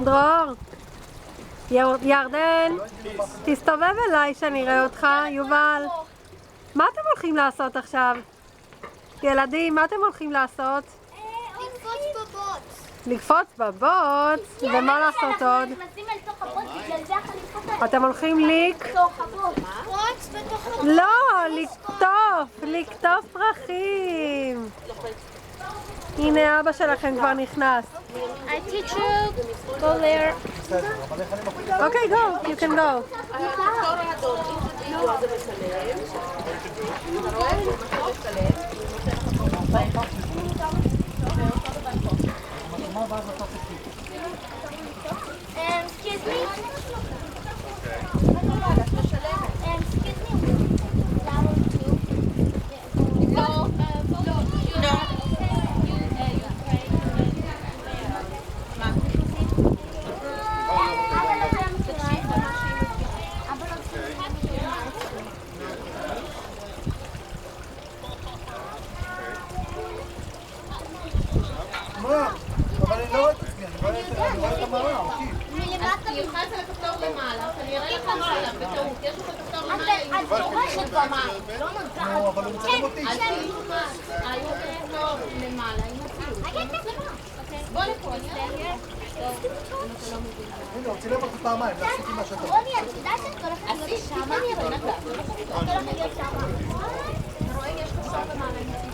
דרור. ירדן, תסתובב אליי שאני אראה אותך, יובל. מה אתם הולכים לעשות עכשיו? ילדים, מה אתם הולכים לעשות? לקפוץ בבוט. לקפוץ בבוט? ומה לעשות עוד? אתם הולכים לקפוץ בתוך הבוט. לא, לקטוף פרחים. הנה אבא שלכם כבר נכנס. I teach you, go there. Okay, go, you can go. Excuse me. אבל אני לא רואה את עצמי, אני רואה את המראה, אותי. תלחץ על הכפתור למעלה, אני אראה לך מעלה, בטעות, יש לך כפתור למעלה. את דורכת במעלה, לא נוגעת. אבל הוא מצלם אותי. אז תלחץ, היו כפתור למעלה, עם הציור. בוא לפה, אני אראה. הנה, הוא צילם אותי פעמיים, לעשיתי מה שאתה רוצה. רוני, את יודעת שאת הולכת להיות שמה? את הולכת להיות שמה. רואה, יש כפתור למעלה, עם הציור.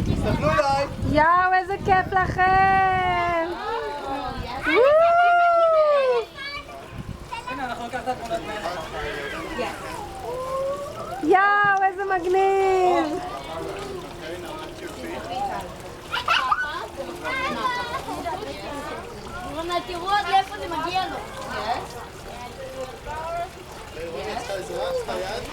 תסתכלו אליי. יאו, איזה כיף לכם! יאו, איזה מגניב! תראו עד לאיפה זה מגיע לו. יש לך עזרה? יש לך יד?